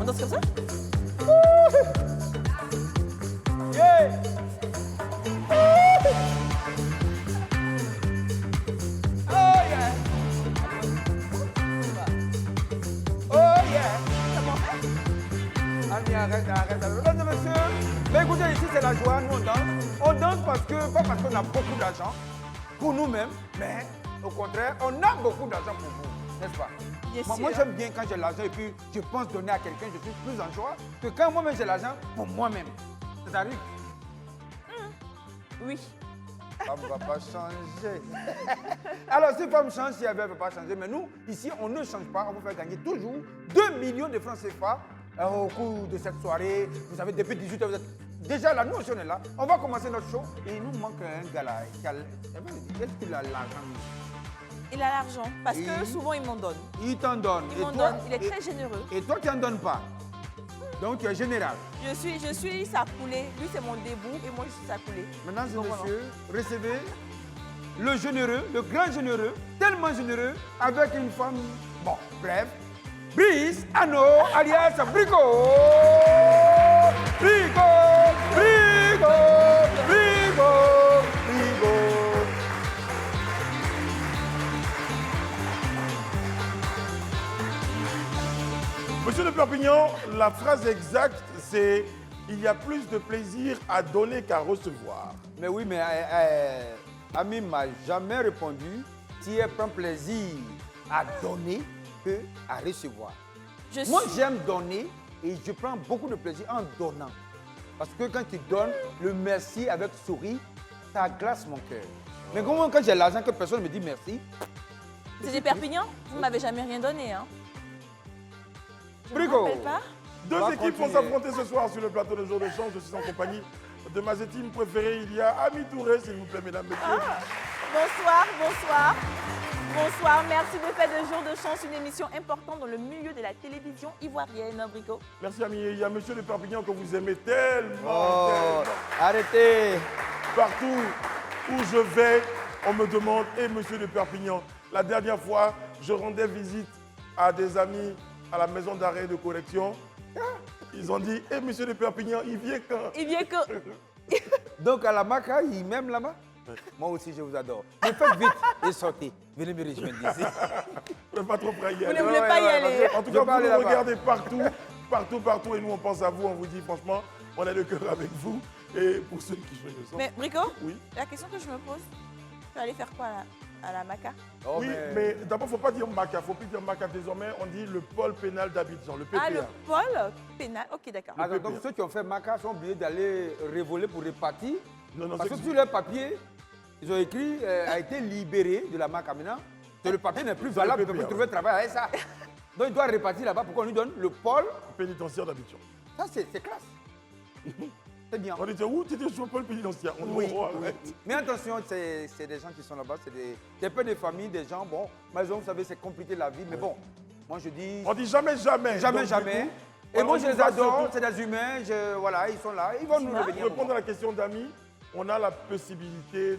On danse comme ça? Yeah. Oh yeah. Oh yeah. Comment faire? Annie, arrête. Mesdames et messieurs, mais écoutez, ici c'est la joie, nous on danse. On danse pas parce qu'on a beaucoup d'argent pour nous-mêmes, mais au contraire, on a beaucoup d'argent pour vous, n'est-ce pas? Bien Moi sûr. j'aime bien quand j'ai l'argent et puis je pense donner à quelqu'un, je suis plus en joie que quand moi-même j'ai l'argent pour moi-même. Ça arrive. Oui. Femme ne va pas changer. Alors, si femme change, si elle ne veut pas changer, mais nous, ici, on ne change pas. On vous fait gagner toujours 2 millions de francs CFA au cours de cette soirée. Vous savez, depuis 18h, vous êtes déjà là. Nous aussi, on est là. On va commencer notre show. Et il nous manque un gars là. Est-ce qu'il a l'argent? Il a l'argent parce que souvent il m'en donne. Il t'en donne. Il m'en donne, il est très généreux. Et toi, tu n'en donnes pas. Donc, tu es général. Je suis sa coulée. Lui, c'est mon début et moi, je suis sa coulée. Mesdames et Donc, messieurs, recevez le généreux, le grand généreux, tellement généreux, avec une femme, bon, bref, Brice Anno, alias Brico. Brico, Brico, Brico, Brico. Monsieur de Perpignan, la phrase exacte, c'est « Il y a plus de plaisir à donner qu'à recevoir Mais oui, mais Ami m'a jamais répondu si elle prend plaisir à donner que à recevoir. Moi, j'aime donner et je prends beaucoup de plaisir en donnant. Parce que quand tu donnes le merci avec sourire, ça glace mon cœur. Mais comment quand j'ai l'argent que personne ne me dit merci? C'est des Perpignan? Vous ne m'avez jamais rien donné, hein? Je ne me Brico. rappelle pas. Deux On va équipes vont continuer. s'affronter ce soir sur le plateau de jour de chance. Je suis en compagnie de ma team préférée. Il y a Ami Touré, s'il vous plaît, mesdames, messieurs. Bonsoir, bonsoir. Bonsoir, merci de faire de Jour de Chance une émission importante dans le milieu de la télévision ivoirienne, Brico. Merci, Ami. Il y a Monsieur de Perpignan que vous aimez tellement, Oh, tellement. arrêtez. Partout où je vais, on me demande « Et Monsieur de Perpignan ?» La dernière fois, je rendais visite à des amis à la maison d'arrêt de correction. Ils ont dit « Et Monsieur de Perpignan, il vient quand ?» Il vient que... Donc à la Maca, il m'aime là-bas? Moi aussi, je vous adore. Mais faites vite et sortez. Venez me rejoindre ici. Vous n'êtes pas trop prêt à y Vous aller. ne voulez pas y aller. En tout Je cas, peux aller vous nous là-bas. regardez partout, et nous on pense à vous, on vous dit franchement, on a le cœur avec vous. Et pour ceux qui jouent le sang. Mais Brico, Oui. la question que je me pose, tu vas aller faire quoi à la Maca? Oh, Oui, mais d'abord, il ne faut pas dire Maca, il ne faut plus dire Maca désormais, on dit le pôle pénal d'Abidjan, le PPA. Ah, le pôle pénal. Ok, d'accord. Alors, donc ceux qui ont fait Maca sont obligés d'aller révoler pour répartir. Non, Parce c'est que sur leur papier, ils ont écrit a été libéré de la Maca maintenant. Que le papier n'est plus valable, il ne peut plus trouver travail avec ça. Donc il doit répartir là-bas pour qu'on lui donne le pôle. pénitentiaire d'Abidjan. Ça, c'est classe. C'est bien. On dit où tu dis sur le pôle pénitentiaire? On dit, Oui, oh, oui. arrête. Mais attention, c'est des gens qui sont là-bas, c'est des pères de famille, des gens, bon, mais vous savez, c'est compliqué la vie, mais bon, moi je dis On dit jamais, jamais. jamais, Donc, jamais. du coup, Et moi on je les va adore, surtout- c'est des humains, voilà, ils sont là, ils vont nous Pour revenir. répondre à la question d'Ami, on a la possibilité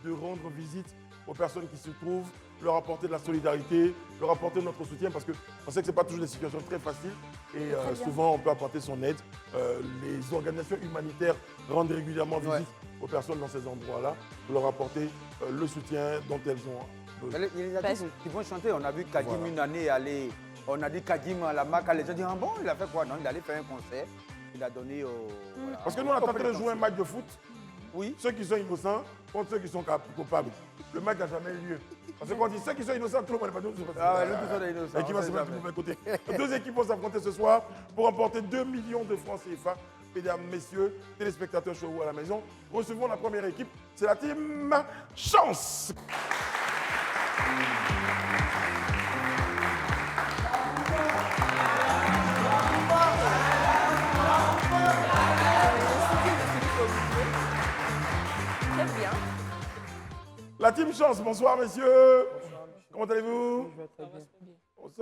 de rendre visite aux personnes qui se trouvent, leur apporter de la solidarité, leur apporter notre soutien, parce qu'on sait que ce n'est pas toujours des situations très faciles. Et souvent, on peut apporter son aide. Les organisations humanitaires rendent régulièrement visite aux personnes dans ces endroits-là pour leur apporter le soutien dont elles ont besoin. Il y a des artistes qui vont chanter, on a vu Kadim Voilà. une année aller, on a dit Kadim à la Maca, les gens disent, ah bon, il a fait quoi? Non, il allait faire un concert, il a donné au... voilà. Parce que nous, on est en train de jouer un match de foot. Oui. Ceux qui sont innocents contre ceux qui sont coupables. Le match n'a jamais eu lieu. Parce que quand on dit ceux qui sont innocents, tout le monde n'est pas innocent. Ah ouais, nous tous sommes innocents, Et qui on va sait se mettre du jamais. mauvais côté. Deux équipes vont s'affronter ce soir pour remporter 2 millions de francs CFA. Mesdames, messieurs, téléspectateurs chez vous à la maison, recevons la première équipe. C'est la team Chance. Très bien. La team Chance, bonsoir messieurs. Comment allez-vous? Je vais très bien.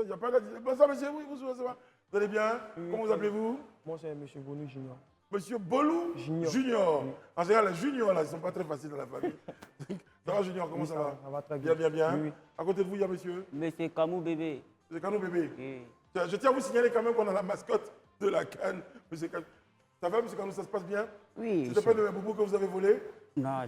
Il y a pas de- Bonsoir monsieur, oui, bonsoir, ça va. Vous allez bien? Comment vous appelez-vous? Moi, c'est M. Bonu Junior. Monsieur Bolou Junior. En général, les juniors, là, ils ne sont pas très faciles dans la famille. Ça va, Junior, comment Oui, ça va? Ça va très Bien, bien. bien, bien. Oui, oui. À côté de vous, il y a monsieur. Monsieur Kamou bébé. C'est Canon bébé. Oui. Je tiens à vous signaler quand même qu'on a la mascotte de la CAN. Monsieur Kanou. Ça va, monsieur Kanou, ça se passe bien? Oui. C'est pas de mes boubous que vous avez volé? Non,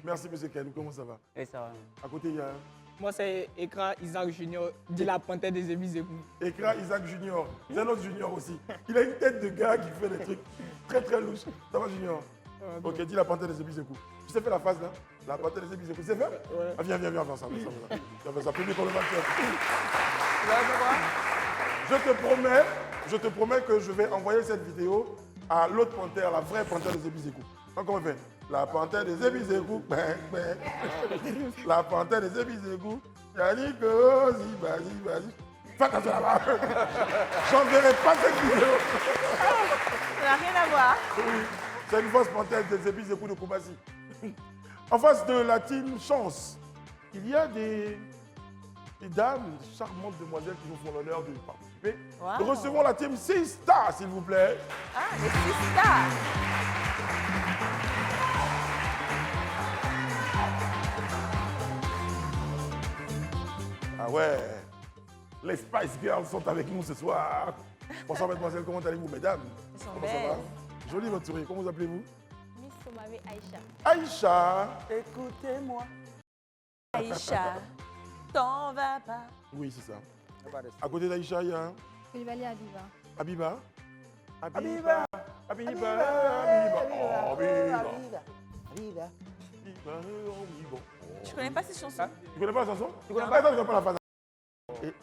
Merci, monsieur Kanou. Comment ça va? Et ça va. À côté, il y a Moi, c'est Ekra Isaac Junior, dit la panthère des Ébizékou. Ekra Isaac Junior. C'est un autre Junior aussi. Il a une tête de gars qui fait des trucs très très louches. Ça va, Junior? Ok, dis la panthère des Ébizékou. Tu sais faire la face là? La panthère des Ébizékou. Tu sais faire? Ouais. Ah, viens, faire ça. Viens faire ça. Public, on le va faire. Tu vas voir? Je te promets que je vais envoyer cette vidéo à l'autre panthère, la vraie panthère des Ébizékou. Comment on fait? La panthère des Ébizékou. La panthère des Ébizékou. Yannick, vas-y. Fais attention là-bas. J'enverrai pas cette vidéo. Ça n'a rien à voir. Oui, c'est une fausse panthère des Ébizékou de Koumassi. En face de la team Chance, il y a des dames, des charmantes demoiselles qui nous font l'honneur de participer. Wow. Nous recevons la team 6 Stars, s'il vous plaît. Ah, les 6 stars. Ah ouais, les Spice Girls sont avec nous ce soir. Bonsoir, mademoiselle, comment allez-vous, mesdames? Elles sont Comment ça belles. va? Joli votre sourire, comment vous appelez-vous? Miss Somame Aïcha. Aïcha. Écoutez-moi. Aïcha, t'en vas pas. Oui, c'est ça. On va rester. À côté d'Aïcha, il y a Koulibaly Abiba. Habiba. Habiba. Habiba. Je connais pas ces chansons. Tu connais pas la chanson? Tu connais pas? Attends, je connais pas la phase.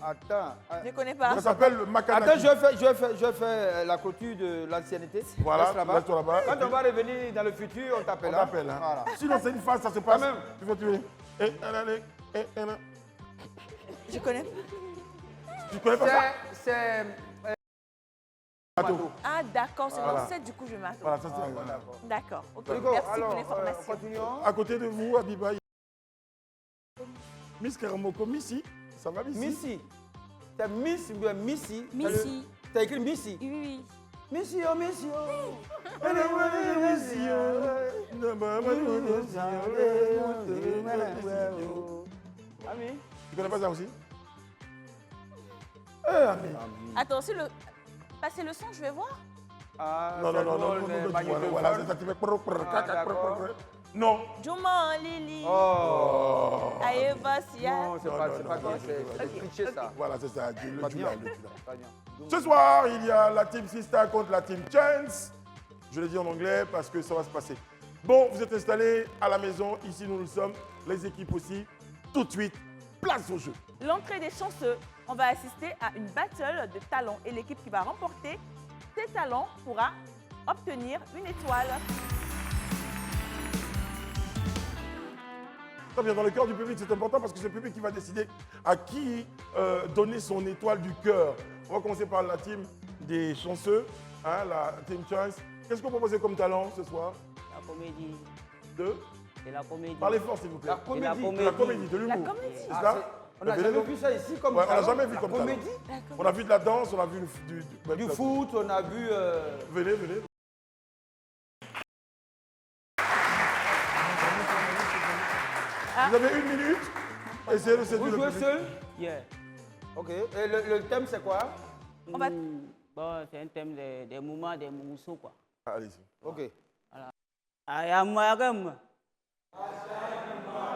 Attends. Je connais pas. Ça s'appelle le Makanaki. Attends, je fais la clôture de l'ancienneté. Voilà, Reste là-bas. reste là-bas. Quand on va revenir dans le futur, on On t'appelle. t'appelle. Hein. Voilà. Sinon, c'est une phase, ça se passe. Quand même. Tu vas tuer. Je connais pas. Tu connais pas ça? C'est Bateau. Ah, d'accord, c'est Voilà. dans 7, du coup, je m'attends. Voilà, ça c'est. D'accord. Ok, Rico, merci alors, pour l'information. continuons. À côté de vous, Habiba, il y a Miss Karamoko, Missy. Ça va, Missy? Missy. C'est Miss ou bien Missy? Missy. T'as écrit Missy? Oui, oui. Missy, oh Missy, oh. Ami. Tu connais pas ça aussi? Attends, c'est le... Passez le son, je vais voir. Ah, Non, c'est non, drôle, mais magnétophone. voilà, c'est ça, tu fais Ah, d'accord. Non. Juman Lili. Oh. Aïe, Vassia. Non, c'est pas, non, c'est non, pas non, bien, non, c'est non, cliché ça. Voilà, c'est ça, le Pas Judas, bien. le Judas. Pas bien. Ce soir, il y a la team Sista contre la team Chance. Je le dis en anglais parce que ça va se passer. Bon, vous êtes installés à la maison, ici nous sommes, les équipes aussi. Tout de suite, place au jeu. L'entrée des chanceux. On va assister à une battle de talents et l'équipe qui va remporter ses talents pourra obtenir une étoile. Très bien, dans le cœur du public, c'est important parce que c'est le public qui va décider à qui donner son étoile du cœur. On va commencer par la team des chanceux, hein, la team Chance. Qu'est-ce que vous proposez comme talent ce soir? La comédie. C'est la comédie. Parlez fort, s'il vous plaît. La comédie. La comédie, de La l'humour. comédie. C'est Ah, ça? on n'a jamais vu ça ici comme Ouais, on n'a talent. jamais vu La comme comédie. talent. On a vu de la danse, on a vu Du foot, on a vu. Venez, venez. Vous avez 1 minute. Essayez de séduire Vous le jouez public. seul? Yeah. Ok. Et le thème, c'est quoi? On va- Bon, c'est un thème des moments, des mousseaux, quoi. Allez-y. Ok. Ayamagam.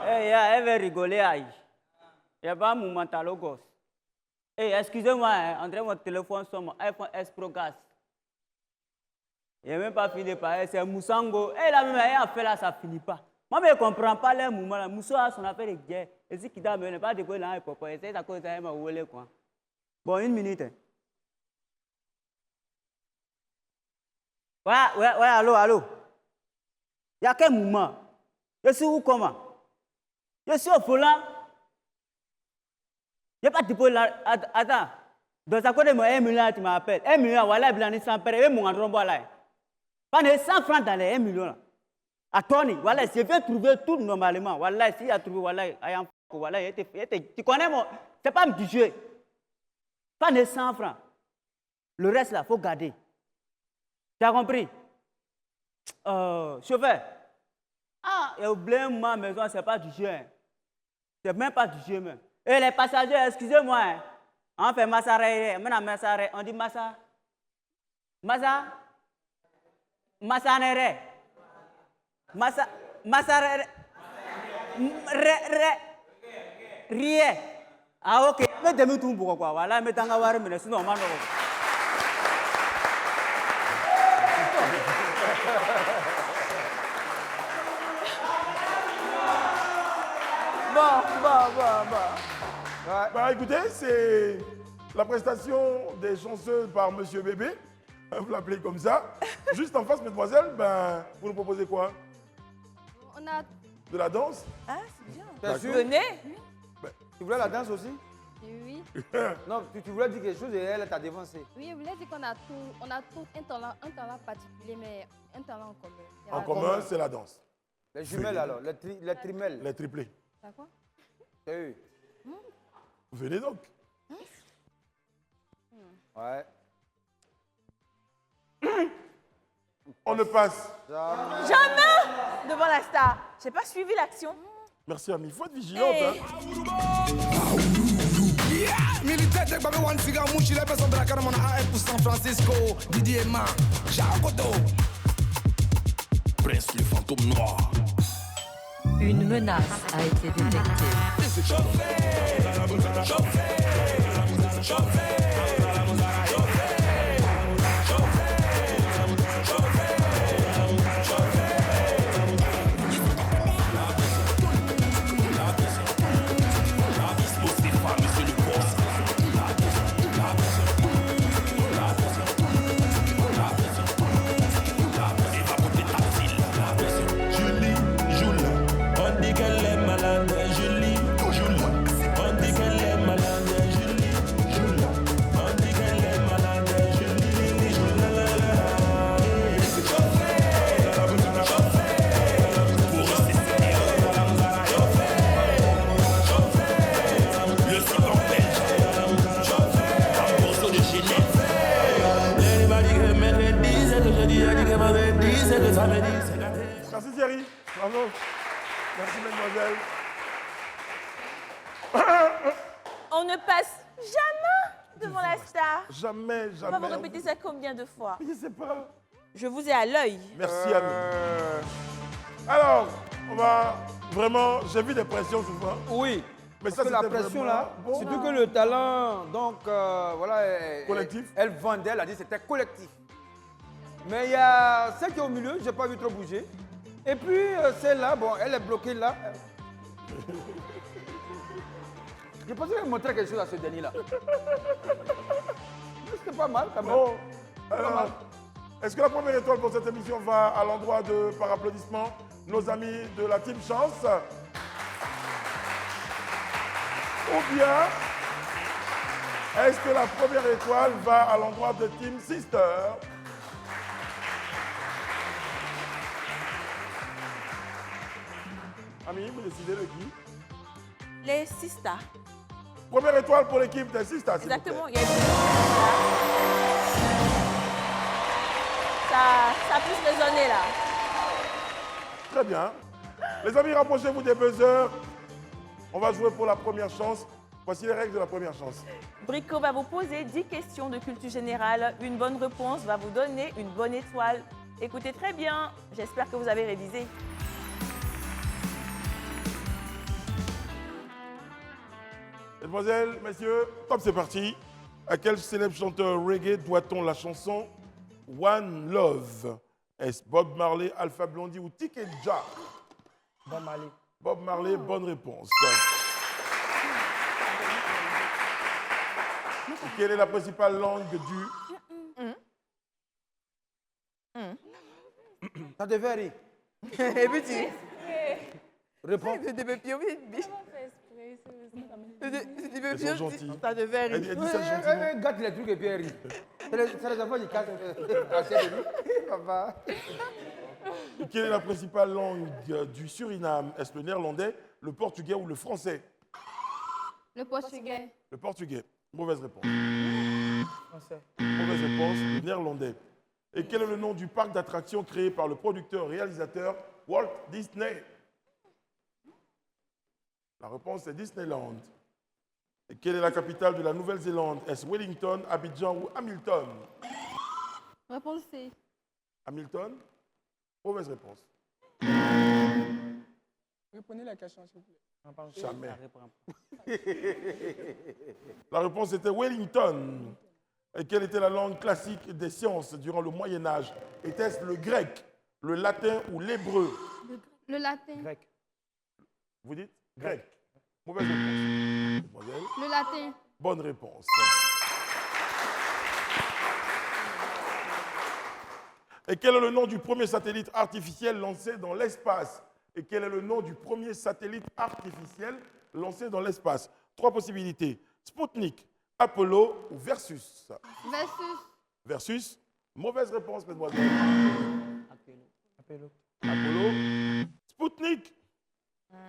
Eh, elle va rigoler, aïe. Il n'y a pas un moment à l'eau gosse. Eh, excusez-moi, hein, André, mon téléphone sonne, mon iPhone S Pro Gas. Il n'a même pas fini par elle, c'est Moussango. Eh, là, même, elle a fait là, ça ne finit pas. Moi, je ne comprends pas les moments là. Mousso a son affaire de guerre. Et si Kida ne pas de quoi là, c'est à cause de ça, elle m'a volé, quoi. Bon, 1 minute. Hein. Ouais, allô. Il y a quel moment? Je suis où, comment? Je suis au volant. Il n'y a pas de problème là. Attends. Dans à côté de moi, 1 million, tu m'appelles. 1 million, voilà, il y a sans père. Et mon endroit là. Pas de 100 francs dans les 1 million là. À Tony, voilà, je viens trouver tout normalement. Voilà, s'il a trouvé, voilà, tu connais mon. C'est pas du jeu. Pas de 100 francs. Le reste là, il faut garder. Tu as compris? Chauffeur. Ah, il a oublié ma maison, c'est pas du jeu. Hein. C'est même pas du jeu même. Et les passagers, excusez-moi. Hein. On fait Massaré, Massaré, on dit Massa. Massa. Massanere. Massa. Massaré. Rie. Ah ok. Mais demi tout pourquoi voilà, mais t'en avoir mais sinon on m'en Bon. Ouais. Bah écoutez, c'est la prestation des chanceuses par Monsieur Bébé. Vous l'appelez comme ça. Juste en face, mesdemoiselles, ben, vous nous proposez quoi? On a. De la danse? Ah, c'est bien. T'es sûr? Venez. Tu voulais la danse aussi? Oui. Non, tu voulais dire quelque chose et elle t'a dévancé. Oui, je voulais dire qu'on a tout un talent particulier, mais un talent en commun. Il y a En la commun, danse. c'est la danse. Les jumelles alors, les trimelles. Les triplés. D'accord. C'est eux. Venez donc. Ouais. On ne passe. Jamais devant la star. J'ai pas suivi l'action. Merci, ami. Il faut être vigilante. Hey. Hein. Militaire tek babe wan siga mushi la personne de la Caramona AF pour San Francisco Didier Ma Jagoto Prince le fantôme noir. Une menace a été détectée. Merci Thierry. Bravo. Merci mademoiselle. On ne passe jamais devant la star. Jamais, On va jamais. vous répéter ça combien de fois? Je sais pas. Je vous ai à l'œil. Merci ami. Alors, on va vraiment. J'ai vu des pressions souvent. Oui. Mais Parce que la c'était pression vraiment là, bon. surtout que le talent, donc voilà. Collectif. Elle vendait, elle a dit c'était collectif. Mais il y a celle qui est au milieu, je n'ai pas vu trop bouger. Et puis celle-là, bon, elle est bloquée là. Je pensais qu'elle montrait quelque chose à ce dernier-là. C'était pas mal quand même. Bon, Pas mal. alors, est-ce que la première étoile pour cette émission va à l'endroit de, par applaudissement, nos amis de la Team Chance? Ou bien, est-ce que la première étoile va à l'endroit de Team Sister? Ami, vous décidez de qui? Les sisters. Première étoile pour l'équipe des Sisters. s'il vous plaît. Exactement. Il y a ça a plus résonné là. Très bien. Les amis, rapprochez-vous des buzzers. On va jouer pour la première chance. Voici les règles de la première chance. Brico va vous poser 10 questions de culture générale. Une bonne réponse va vous donner une bonne étoile. Écoutez très bien. J'espère que vous avez révisé. Mesdemoiselles, messieurs, top, c'est parti. À quel célèbre chanteur reggae doit-on la chanson One Love? Est-ce Bob Marley, Alpha Blondy ou Ticket Jah? Bob Marley. Bob Marley, bonne réponse. Et quelle est la principale langue du... Ça devait rire. Et puis tu... Réponds. Ils sont gentils. Ça devait Elle rire. dit ça gentiment. Elle gâte les trucs et puis elle rit. C'est les enfants qui cassent. Assez de lui. Papa. Et quelle est la principale langue du Suriname? Est-ce le néerlandais, le portugais ou le français? Le portugais. Le portugais. Mauvaise réponse. Mauvaise réponse, le néerlandais. Et quel est le nom du parc d'attractions créé par le producteur-réalisateur Walt Disney? La réponse est Disneyland. Quelle est la capitale de la Nouvelle-Zélande? Est-ce Wellington, Abidjan ou Hamilton? Réponse C. Hamilton? Mauvaise réponse. Répondez la question, s'il vous plaît. Jamais. La réponse était Wellington. Et quelle était la langue classique des sciences durant le Moyen-Âge? Était-ce le grec, le latin ou l'hébreu? Le latin. Grec. Vous dites grec. Mauvaise réponse. Mademoiselle. Le latin. Bonne réponse. Et quel est le nom du premier satellite artificiel lancé dans l'espace? Et quel est le nom du premier satellite artificiel lancé dans l'espace? 3 possibilités. Sputnik, Apollo ou Versus? Versus. Versus. Mauvaise réponse, mesdemoiselles. Apollo. Apollo. Sputnik.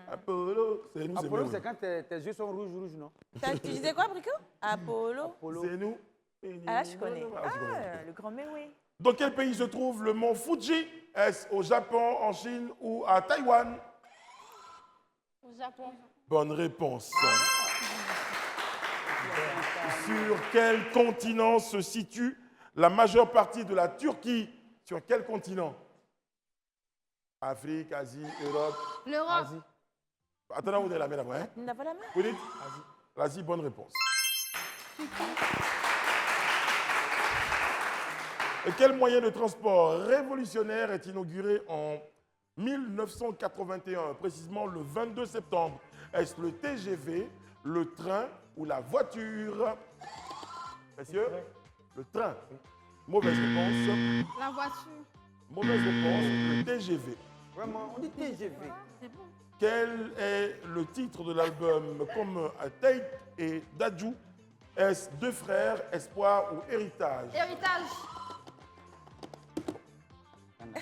Apollo. C'est nous, Apollo, c'est c'est quand tes yeux sont rouges, non? Tu disais quoi, Brico? Apollo. C'est nous. Ah, là, je connais. Ah, je connais. Ah, le grand-mère, oui. Dans quel pays se trouve le mont Fuji? Est-ce au Japon, en Chine ou à Taïwan? Au Japon. Bonne réponse. Sur quel continent se situe la majeure partie de la Turquie? Sur quel continent? Afrique, Asie, Europe. L'Europe. Attendez, vous avez la main là-bas. Hein? On n'a pas la main. Vous dites? L'Asie, bonne réponse. Et quel moyen de transport révolutionnaire est inauguré en 1981, précisément le 22 septembre? Est-ce le TGV, le train ou la voiture? Messieurs, le train. Mauvaise réponse. La voiture. Mauvaise réponse, le TGV. Vraiment, on dit TGV. C'est bon. Quel est le titre de l'album comme Tate et Dadju? Est-ce Deux frères, Espoir ou Héritage? Héritage.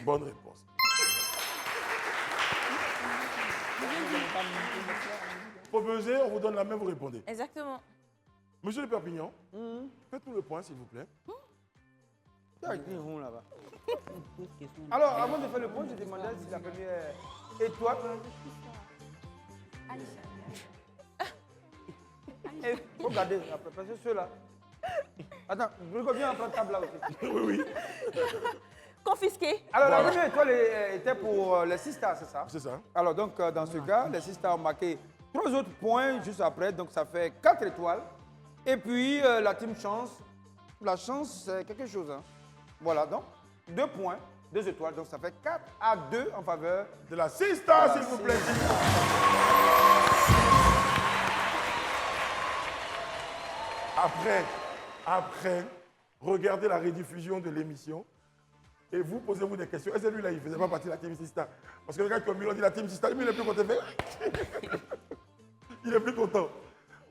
Bonne réponse. Pour buzzer, on vous donne la main, vous répondez. Exactement. Monsieur de Perpignan, faites-nous le point, s'il vous plaît. Il y a écrit rond là-bas. Alors, avant de faire le point, je demandais si la première étoile. Regardez, parce que ceux-là. Attends, Brico, viens prendre table là aussi. Oui, oui, Confisqué. Alors, la première étoile était pour les 6 stars, c'est ça? c'est ça. Alors, donc, dans ce cas, les 6 stars ont marqué 3 autres points juste après, donc ça fait 4 étoiles. Et puis, la team chance, la chance, c'est quelque chose. Hein. Voilà, donc, 2 points, 2 étoiles, donc ça fait 4-2 en faveur. De la 6 stars, Voilà, s'il vous c'est- plaît. Après, regardez la rediffusion de l'émission et vous posez-vous des questions. Est-ce que lui-là, il ne faisait pas partie de la team Sista? Parce que le gars qui a mis, on dit la team Sista, lui, il est plus content. Il est plus content.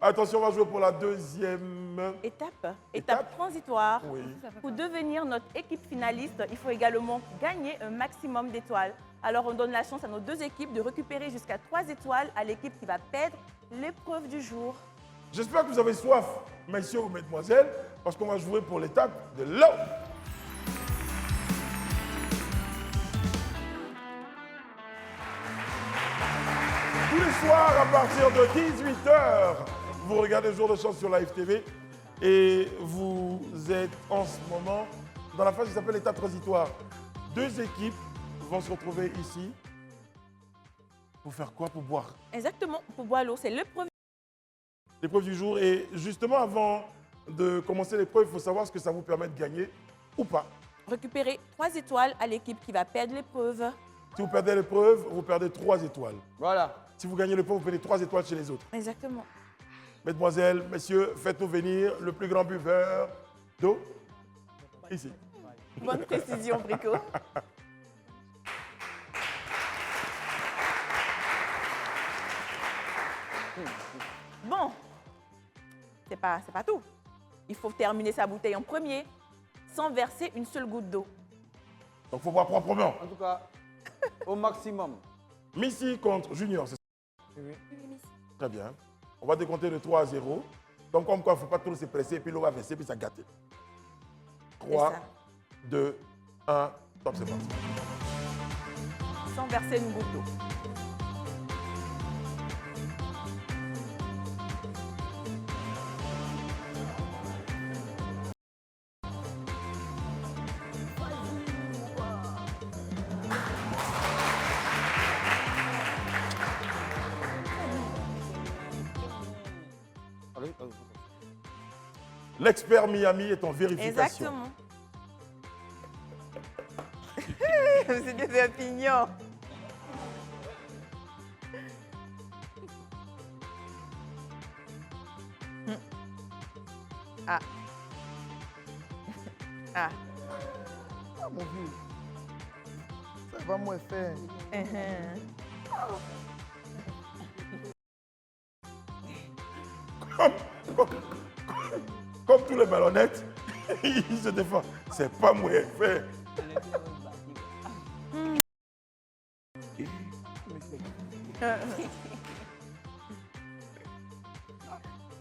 Attention, on va jouer pour la deuxième. Étape transitoire. Oui. Pour devenir notre équipe finaliste, il faut également gagner un maximum d'étoiles. Alors, on donne la chance à nos 2 équipes de récupérer jusqu'à 3 étoiles à l'équipe qui va perdre l'épreuve du jour. J'espère que vous avez soif, messieurs ou mesdemoiselles, parce qu'on va jouer pour l'étape de l'eau. Tous les soirs, à partir de 18h, vous regardez Jour de chance sur Live TV et vous êtes en ce moment dans la phase qui s'appelle l'étape transitoire. 2 équipes vont se retrouver ici pour faire quoi? Pour boire. Exactement, pour boire l'eau, c'est l'épreuve. L'épreuve du jour. Et justement, avant de commencer l'épreuve, il faut savoir ce que ça vous permet de gagner ou pas. Récupérer 3 étoiles à l'équipe qui va perdre l'épreuve. Si vous perdez l'épreuve, vous perdez 3 étoiles. Voilà. Si vous gagnez l'épreuve, vous perdez 3 étoiles chez les autres. Exactement. Mesdemoiselles, messieurs, faites-nous venir le plus grand buveur d'eau ici. Bonne précision, Brico. Bon, c'est pas tout. Il faut terminer sa bouteille en premier, sans verser une seule goutte d'eau. Donc, il faut boire proprement. En tout cas, au maximum. Missy contre Junior, c'est ça? Oui. Très bien. On va décompter de 3 à 0. Donc, comme quoi, il ne faut pas trop se presser, et puis l'eau va verser, puis ça gâte. 3, ça. 2, 1, top, c'est parti. Sans verser une goutte d'eau. L'expert Miami est en vérification. Exactement. C'est des opinions. Ah. Ah. Ah, mon vieux. Ça va moins faire. Comme tous les malhonnêtes, il se défend. C'est pas moi fait.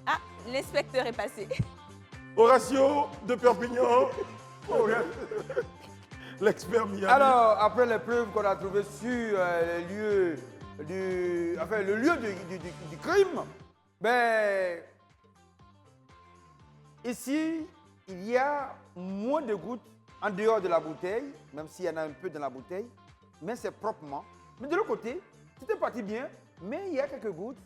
Ah, l'inspecteur est passé. Horatio de Perpignan. L'expert Miami. Alors, après les preuves qu'on a trouvées sur les lieux le lieu du crime, ben, ici, il y a moins de gouttes en dehors de la bouteille, même s'il y en a un peu dans la bouteille, mais c'est proprement. Mais de l'autre côté, c'était parti bien, mais il y a quelques gouttes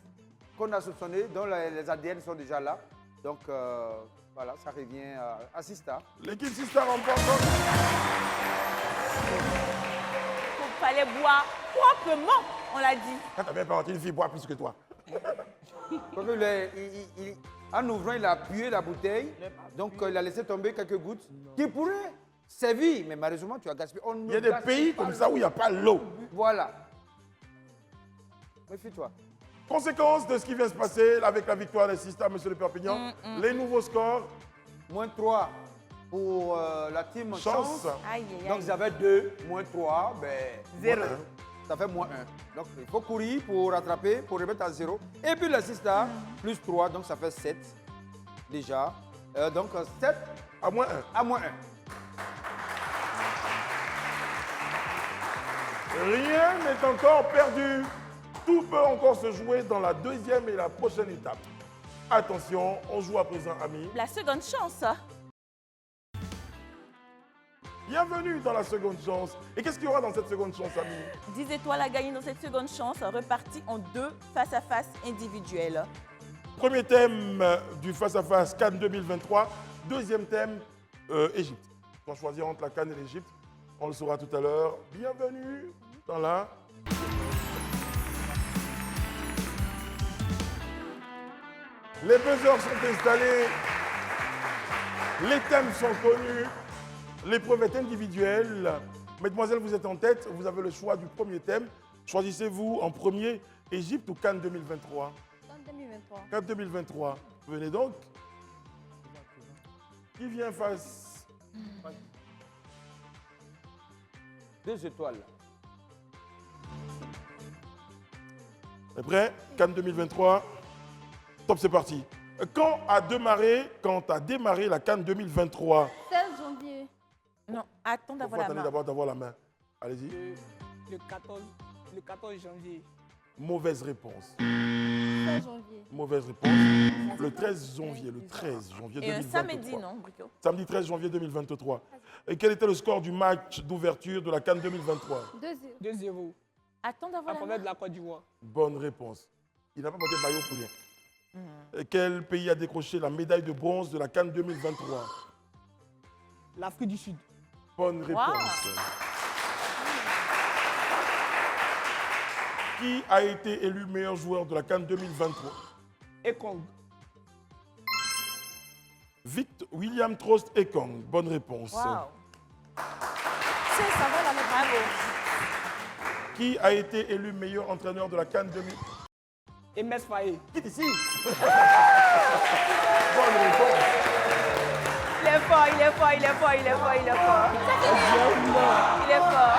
qu'on a soupçonnées, dont les ADN sont déjà là. Donc, voilà, ça revient à Sista. L'équipe Sista remporte. Il fallait boire proprement, on l'a dit. Quand t'as bien parti, une fille boit plus que toi. En ouvrant, il a appuyé la bouteille, donc il a laissé tomber quelques gouttes qui pourraient servir, mais malheureusement, tu as gaspillé. Il y a des pays comme ça où il n'y a pas l'eau. Voilà. Méfie-toi. Conséquence de ce qui vient se passer avec la victoire des Sista, monsieur le Perpignan, les nouveaux scores. -3 pour la team Chance. Aïe, aïe, Donc, aïe. ils avaient 2, -3, ben, 0. Ça fait -1. Donc, il faut courir pour rattraper, pour remettre à 0. Et puis, le Sista, +3, donc ça fait 7 déjà. Donc, 7 à -1. À -1. Rien n'est encore perdu. Tout peut encore se jouer dans la deuxième et la prochaine étape. Attention, on joue à présent, amis. La seconde chance. Bienvenue dans la seconde chance. Et qu'est-ce qu'il y aura dans cette seconde chance, amis? 10 étoiles à gagner dans cette seconde chance, repartie en 2 face-à-face individuels. Premier thème du face-à-face Cannes 2023. Deuxième thème, Égypte. On va choisir entre la Cannes et l'Égypte. On le saura tout à l'heure. Bienvenue dans la... Les buzzers sont installés. Les thèmes sont connus. L'épreuve est individuelle. Mesdemoiselles, vous êtes en tête. Vous avez le choix du premier thème. Choisissez-vous en premier Égypte ou Cannes 2023? Cannes 2023. Cannes 2023. Venez donc. Qui vient face? 2 étoiles. Est prêt? Cannes 2023. Top, c'est parti. Quand a démarré la Cannes 2023? 16 janvier. Non, attends d'avoir la Attendez main. d'abord d'avoir la main. Allez-y. Le 14 janvier. Mauvaise réponse. 16 janvier. Mauvaise réponse. Le 13 janvier. Le 13 janvier Et un 2023. samedi, non, Brico? Samedi 13 janvier 2023. Et quel était le score du match d'ouverture de la Cannes 2023? 2-0. 2-0. Attends En d'avoir la faveur main. de la Côte d'Ivoire. Bonne réponse. Il n'a pas porté maillot pour rien. Et quel pays a décroché la médaille de bronze de la Cannes 2023? L'Afrique du Sud. Bonne réponse. Qui a été élu meilleur joueur de la Cannes 2023? Ekong. William Trost Ekong. Bonne réponse. Waouh. C'est ça va la main. Bravo. Qui a été élu meilleur entraîneur de la Cannes 2023? Et Mes Faye. Qui est ici? Bonne réponse. Il est fort, il est fort, il est fort, il est fort, il est fort. Il est fort.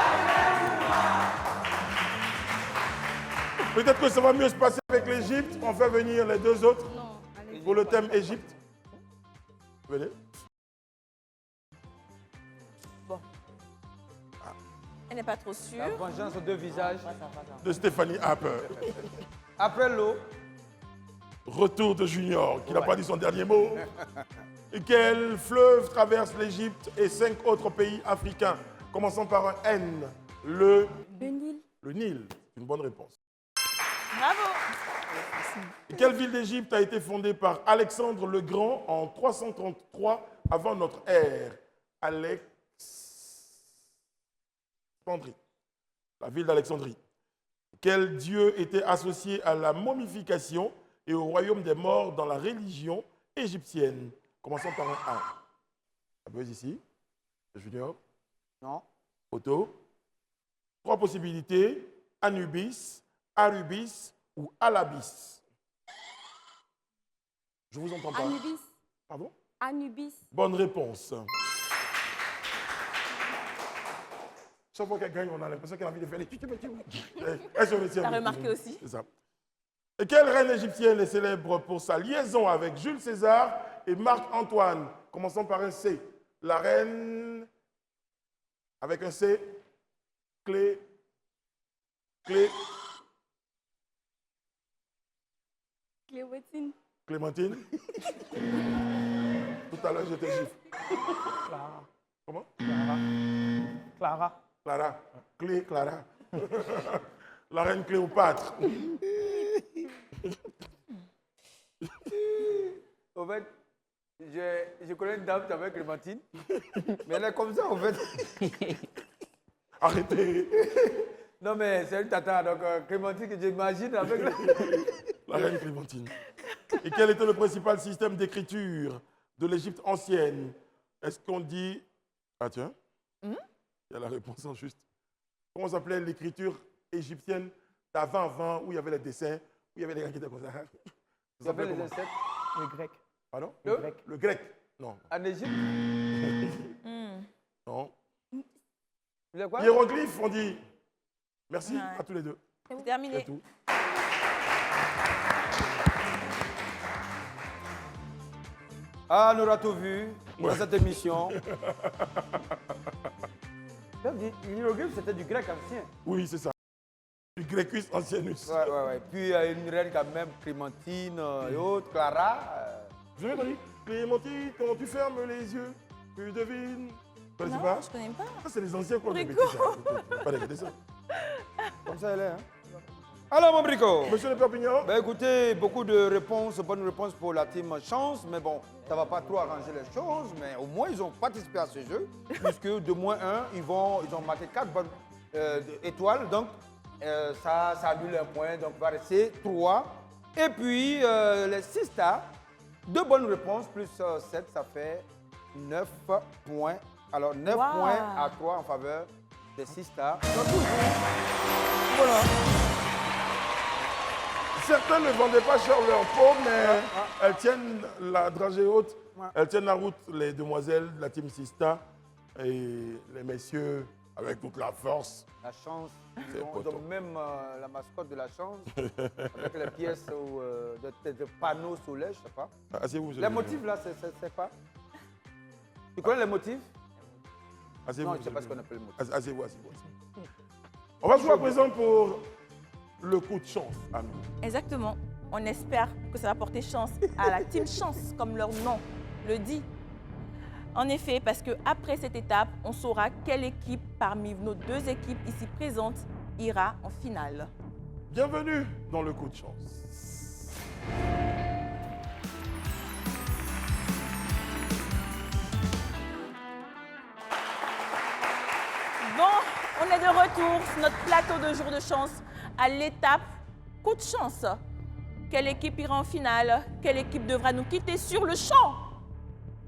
Peut-être que ça va mieux se passer avec l'Égypte. On fait venir les deux autres Non, allez. pour le thème Égypte. Venez. Elle n'est pas trop sûre. La vengeance aux 2 visages. De Stéphanie Harper. Après l'eau, Retour de Junior, qui n'a pas dit son dernier mot. Et quel fleuve traverse l'Égypte et 5 autres pays africains, commençant par un N? Le Nil. Le Nil. Une bonne réponse. Bravo. Quelle ville d'Égypte a été fondée par Alexandre le Grand en 333 avant notre ère? Alexandrie. La ville d'Alexandrie. Quel dieu était associé à la momification et au royaume des morts dans la religion égyptienne? Commençons par un A. La buzz ici. Junior. Non. Otto. 3 possibilités. Anubis, Arubis ou Alabis. Je vous entends pas. Anubis. Pardon? Anubis. Bonne réponse. Chaque fois qu'elle gagne, on a l'impression qu'elle a envie de faire les petits. T'as remarqué aussi? C'est ça. Et quelle reine égyptienne est célèbre pour sa liaison avec Jules César et Marc-Antoine? Commençons par un C. La reine, avec un C, Clémentine. Clémentine. Tout à l'heure, je te gifle. Clara. Comment? Clara. Clara. Clara. La reine Cléopâtre. Au fait, je connais une dame qui s'appelle Clémentine. Mais elle est comme ça, en fait. Arrêtez. Non, mais c'est une tata, donc Clémentine que j'imagine avec La reine Clémentine. Et quel était le principal système d'écriture de l'Égypte ancienne? Est-ce qu'on dit... Ah tiens, il y a la réponse en juste. Comment s'appelait l'écriture égyptienne d'avant, où il y avait les dessins, où il y avait les gens qui étaient comme ça? Ça s'appelle les insectes. Le grec. Pardon? Le grec. Non. En Égypte. Non. Il est quoi? Hiéroglyphe, on dit. Merci à tous les deux. C'est terminé. C'est tout. Ah, on aura tout vu dans cette émission. L'hiéroglyphe, c'était du grec ancien. Oui, c'est ça. Du grecus ancienus. Ouais. Puis il y a une reine quand même, Clémentine et autres, Clara. Je vais te dire, Clémentine, quand tu fermes les yeux, tu devines. Tu connais Non, pas? je connais pas. Ça, c'est les anciens qu'on Brico. répétait ça. Pas répéter ça. Comme ça, elle est. Hein? Alors, mon Brico. Monsieur le Perpignan. Ben écoutez, beaucoup de réponses, bonnes réponses pour la team Chance, mais bon, ça ne va pas trop arranger les choses, mais au moins ils ont participé à ce jeu, puisque de moins 1, ils ont marqué 4 bonnes étoiles, donc ça annule un point, donc il va rester 3. Et puis les 6 stars, 2 bonnes réponses plus 7, ça fait 9 points. Alors 9 points à 3 en faveur des 6 stars. Donc, voilà. Certains ne vendaient pas cher leur peau, mais elles tiennent la dragée haute. Elles tiennent la route, les demoiselles de la team Sista et les messieurs avec toute la force. La chance. Ils ont même la mascotte de la chance, avec les pièces de panneaux solaires, je ne sais pas. Asseyez-vous, les motifs là, c'est pas. Tu connais les motifs? Asseyez-vous. Non, je ne sais pas ce qu'on appelle le motif. Asseyez-vous. On va jouer à présent pour le coup de chance à nous. Exactement. On espère que ça va porter chance à la team Chance, comme leur nom le dit. En effet, parce qu'après cette étape, on saura quelle équipe parmi nos 2 équipes ici présentes ira en finale. Bienvenue dans le coup de chance. Bon, on est de retour sur notre plateau de jour de chance à l'étape coup de chance. Quelle équipe ira en finale? Quelle équipe devra nous quitter sur le champ?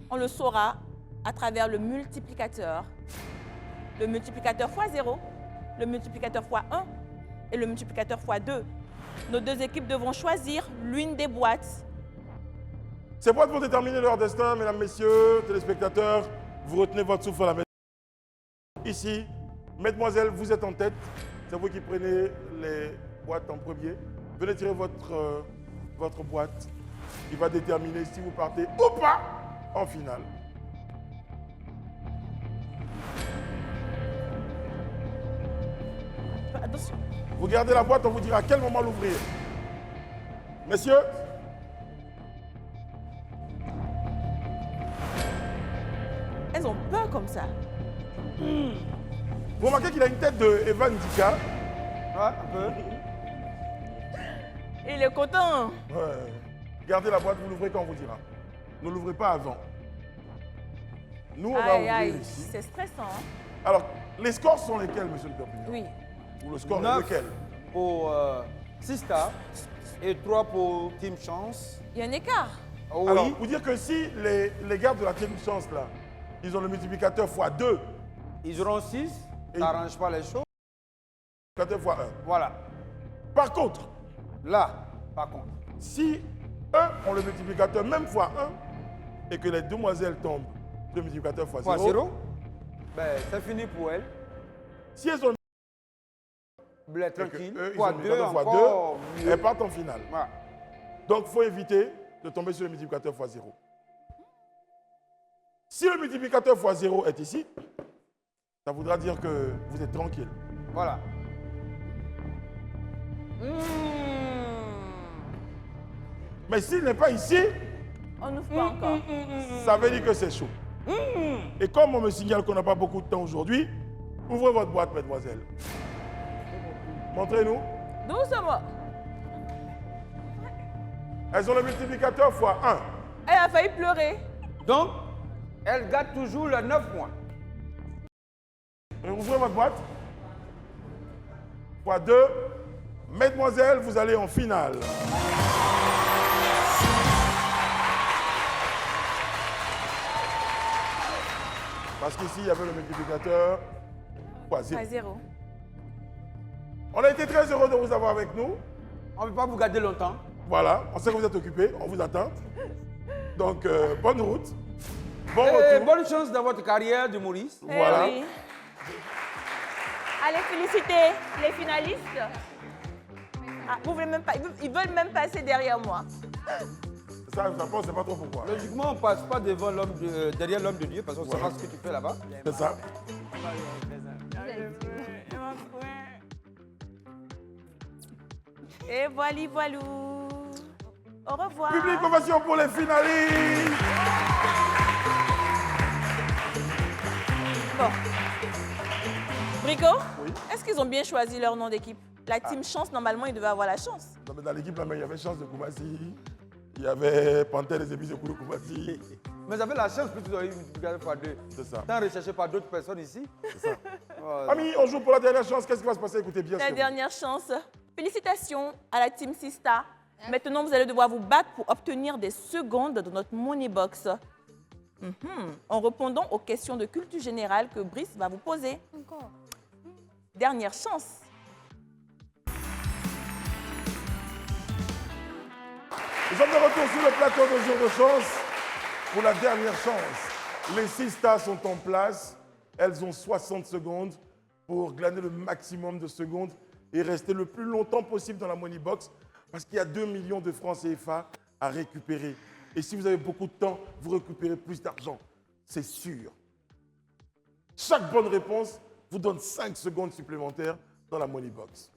On le saura à travers le multiplicateur. Le multiplicateur x0, le multiplicateur x1 et le multiplicateur x2. Nos 2 équipes devront choisir l'une des boîtes. Ces boîtes vont déterminer leur destin, mesdames, messieurs, téléspectateurs. Vous retenez votre souffle à la maison. Ici, mesdemoiselles, vous êtes en tête. C'est vous qui prenez les boîtes en premier. Venez tirer votre boîte. Il va déterminer si vous partez ou pas en finale. Attention. Vous gardez la boîte, on vous dira à quel moment l'ouvrir. Messieurs, Elles ont peur comme ça. vous remarquez qu'il a une tête de Evan Dika. Ouais, un peu. Il est content. Ouais. Gardez la boîte, vous l'ouvrez quand on vous dira. Ne l'ouvrez pas avant. Nous, on va Aïe, ouvrir aïe, ici. c'est stressant. Hein? Alors, les scores sont lesquels, monsieur le Perpignan? Oui. Ou le score est 9 lequel? pour Sista et 3 pour Team Chance. Il y a un écart. Oui. Alors, vous dire que si les gars de la Team Chance, là, ils ont le multiplicateur x2, Ils auront 6. Et- Ça n'arrange pas les choses. multiplicateur x1. Voilà. Par contre, Là, par contre. si eux ont le multiplicateur même x1 et que les demoiselles tombent le multiplicateur x0, Fois 0. Ben, c'est fini pour elle. si elles ont Blé et que tranquille. eux, ils Fois ont le 2 multiplicateur encore x2, mieux. elles partent en finale. Voilà. Donc, il faut éviter de tomber sur le multiplicateur x0. Si le multiplicateur x0 est ici, ça voudra dire que vous êtes tranquille. Voilà. Mais s'il n'est pas ici, On n'ouvre pas encore. ça veut dire que c'est chaud. Et comme on me signale qu'on n'a pas beaucoup de temps aujourd'hui, ouvrez votre boîte, mesdemoiselles. Montrez-nous. Doucement. Elles ont le multiplicateur x1. Elle a failli pleurer. Donc, elle garde toujours le 9 points. Et ouvrez votre boîte. x2. Mesdemoiselles, vous allez en finale. Parce qu'ici, il y avait le multiplicateur x0. À 0. On a été très heureux de vous avoir avec nous. On ne peut pas vous garder longtemps. Voilà, on sait que vous êtes occupés, on vous attend. Donc, bonne route. Bon Et retour. bonne chance dans votre carrière d'humoriste. Voilà. Eh oui. Allez féliciter les finalistes. Ah, vous voulez même pas, ils veulent même passer derrière moi. Ça, on ne sait pas trop pourquoi. Logiquement, on ne passe pas devant derrière l'homme de Dieu parce qu'on ne sait pas ce que tu fais là-bas. C'est ça. Et voilou. Au revoir. Public ovation pour les finalistes. Bon. Brico, Oui. est-ce qu'ils ont bien choisi leur nom d'équipe? La team chance, normalement, ils devaient avoir la chance. Non, mais dans l'équipe, là, il y avait Chance de Koumassi, il y avait Panthère des épices de Koulou Koumassi. Mais vous avez la chance que tu dois multiplier par 2. C'est ça. Tant recherché par d'autres personnes ici. C'est ça. Voilà. Amis, on joue pour la dernière chance. Qu'est-ce qui va se passer? Écoutez bien ce La que dernière chance. Félicitations à la team Sista. Maintenant, vous allez devoir vous battre pour obtenir des secondes dans notre Money Box. En répondant aux questions de culture générale que Brice va vous poser. Encore. Dernière chance. Nous sommes de retour sur le plateau de Jour de Chance pour la dernière chance. Les 6 stars sont en place. Elles ont 60 secondes pour glaner le maximum de secondes et rester le plus longtemps possible dans la Money Box parce qu'il y a 2 millions de francs CFA à récupérer. Et si vous avez beaucoup de temps, vous récupérez plus d'argent. C'est sûr. Chaque bonne réponse vous donne 5 secondes supplémentaires dans la Money Box.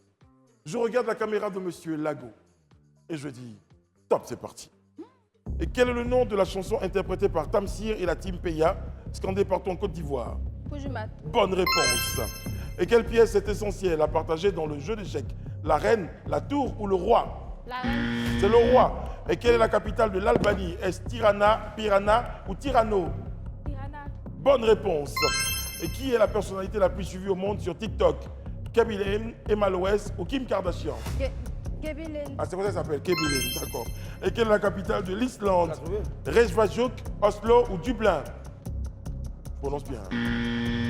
Je regarde la caméra de Monsieur Lago et je dis, top, c'est parti. Et quel est le nom de la chanson interprétée par Tamsir et la team Peya, scandée partout en Côte d'Ivoire? Poujumat. Bonne réponse. Et quelle pièce est essentielle à partager dans le jeu d'échecs? La reine, la tour ou le roi? La reine. C'est le roi. Et quelle est la capitale de l'Albanie? Est-ce Tirana, Pirana ou Tirano? Tirana. Bonne réponse. Et qui est la personnalité la plus suivie au monde sur TikTok? Kaby Emma Loès ou Kim Kardashian? Gebilin. Ah, c'est quoi ça s'appelle? Kebilin, d'accord. Et quelle est la capitale de l'Islande? Tu l'as trouvé? Reykjavik, Oslo ou Dublin? Je prononce bien.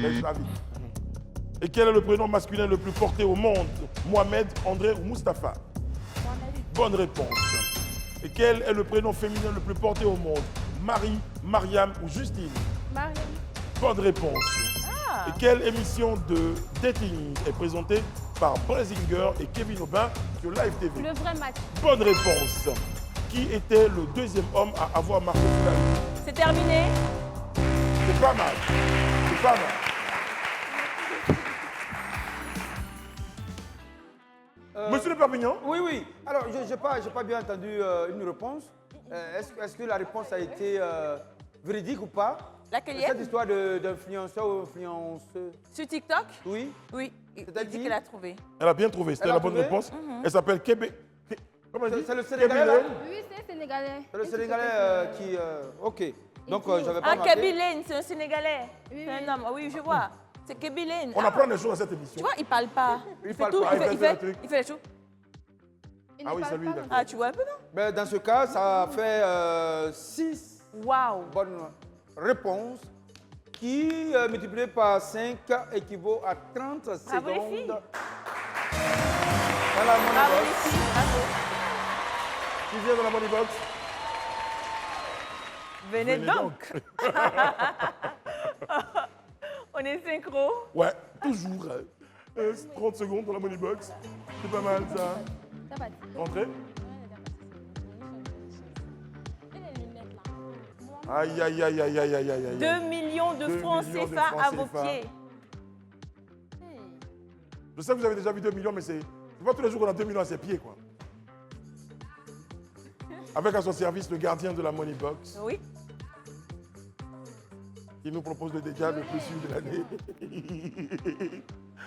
Reykjavik. Et quel est le prénom masculin le plus porté au monde? Mohamed, André ou Mustapha? Bonne réponse. Et quel est le prénom féminin le plus porté au monde? Marie, Mariam ou Justine? Mariam. Bonne réponse. Et quelle émission de dating est présentée par Brasinger et Kevin Aubin sur Live TV? Le vrai match. Bonne réponse. Qui était le deuxième homme à avoir marqué la vie? C'est terminé. C'est pas mal. C'est pas mal. Monsieur le Perpignan? Oui, oui. Alors, je n'ai pas bien entendu une réponse. Est-ce que la réponse a été véridique ou pas? Laquelle Cette histoire d'influenceur ou influenceuse. Sur TikTok? Oui. Oui. Il C'est-à-dire dit qu'elle a trouvé. Elle a bien trouvé, c'était Elle a la bonne trouvé? réponse. Elle s'appelle Comment elle dit? C'est le Sénégalais là? Oui, c'est Sénégalais. C'est le Sénégalais qui... Ok. Donc, j'avais pas Ah, marqué. Kebilène, c'est un Sénégalais. Oui, C'est oui. un homme. Ah oui, je vois. C'est Kebilène. On apprend des choses dans cette Tu émission. vois, il parle pas. Il fait parle tout. pas. Il Il fait fait, le truc. il fait les choses. Il Ah ne oui, parle c'est lui, pas. d'accord. Ah, tu vois un peu, non? Ben, dans ce cas, ça fait 6 Waouh. bonnes réponses qui, multipliées par 5, équivaut à 30 Bravo, secondes. les filles. Dans la money Bravo, box. les filles. Bravo. Qui vient dans la money box? Venez Venez donc. On est synchro. Ouais, toujours. 30 secondes dans la money box. C'est pas mal ça. Ça va. Rentrez. Aïe, aïe, aïe, aïe, aïe, aïe, aïe, aïe. 2 millions de 2 francs millions de CFA francs à vos CFA. pieds. Je sais que vous avez déjà vu 2 millions, mais c'est pas tous les jours qu'on a 2 millions à ses pieds, quoi. Avec à son service le gardien de la money box, Oui. qui nous propose le dégât le plus sûr de l'année.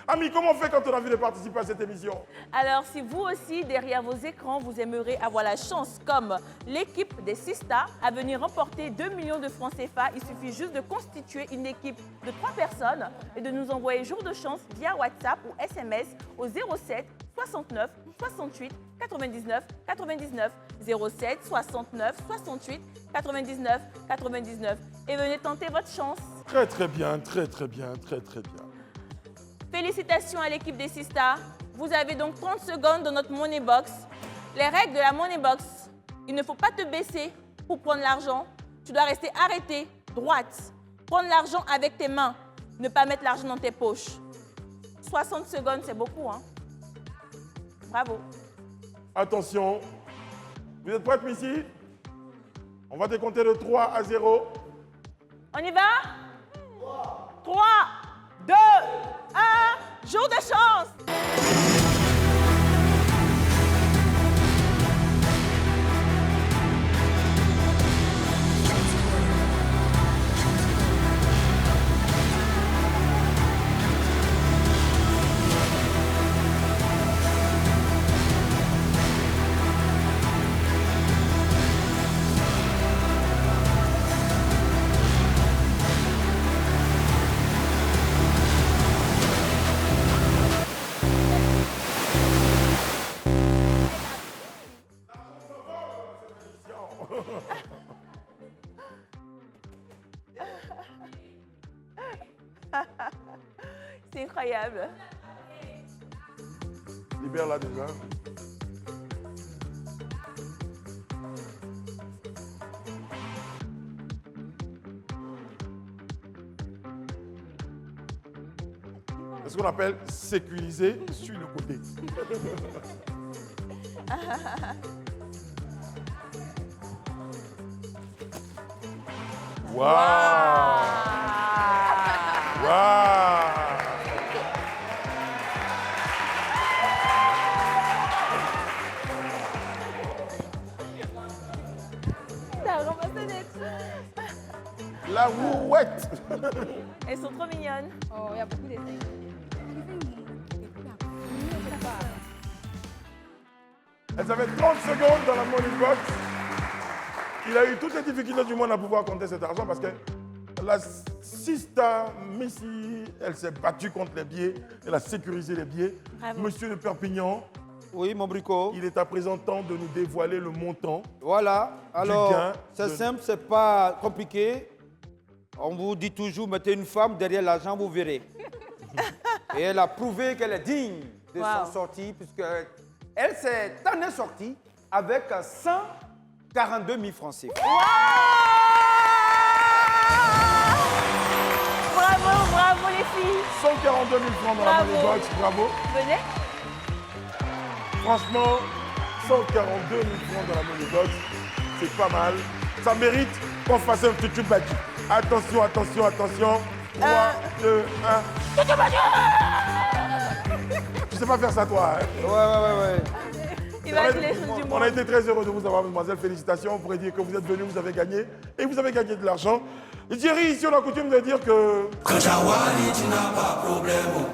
Ami, comment on fait quand on a envie de participer à cette émission? Alors, si vous aussi, derrière vos écrans, vous aimeriez avoir la chance, comme l'équipe des Sista, à venir remporter 2 millions de francs CFA, il suffit juste de constituer une équipe de 3 personnes et de nous envoyer jour de chance via WhatsApp ou SMS au 07 69 68 99 99 07 69 68 99 99 et venez tenter votre chance. Très, très bien, très, très bien, très, très bien. Félicitations à l'équipe des Sista. Vous avez donc 30 secondes dans notre Money Box. Les règles de la Money Box, il ne faut pas te baisser pour prendre l'argent. Tu dois rester arrêté, droite. Prendre l'argent avec tes mains. Ne pas mettre l'argent dans tes poches. 60 secondes, c'est beaucoup, hein? Bravo. Attention, vous êtes prêts, Missy? On va décompter de 3 à 0. On y va? 3, 2, 1, jour de chance! C'est incroyable. Libère-la déjà. C'est ce qu'on appelle sécuriser sur le côté. Waouh! Waouh! T'as ramassé des trucs. La rouette! Elles sont trop mignonnes. Oh, il y a beaucoup d'essais. Elles avaient 30 secondes dans la money box. Il a eu toutes les difficultés du monde à pouvoir compter cet argent parce que la Sista Missy, elle s'est battue contre les billets. Elle a sécurisé les billets. Bravo. Monsieur de Perpignan, Oui, mon bricot. il est à présent temps de nous dévoiler le montant. Voilà. Alors, gain c'est de- simple, c'est pas compliqué. On vous dit toujours, mettez une femme derrière l'argent, vous verrez. Et elle a prouvé qu'elle est digne de Wow. s'en sortir, puisque elle s'est année sortie avec 142 000 francs CFA. Bravo, bravo les filles. 142 000 francs dans la Bravo. money box, bravo. Venez. Franchement, 142 000 francs dans la money box, c'est pas mal. Ça mérite qu'on fasse un petit tubaki. Attention, attention, attention. 3, 2, 1. Tu sais pas faire ça, toi, hein? Ouais. Il va être les choses du On a monde. été très heureux de vous avoir, mademoiselle. Félicitations. On pourrait dire que vous êtes venus, vous avez gagné. Et vous avez gagné de l'argent. Et Thierry, ici, on a coutume de dire que... Kajawali, tu n'as pas problème.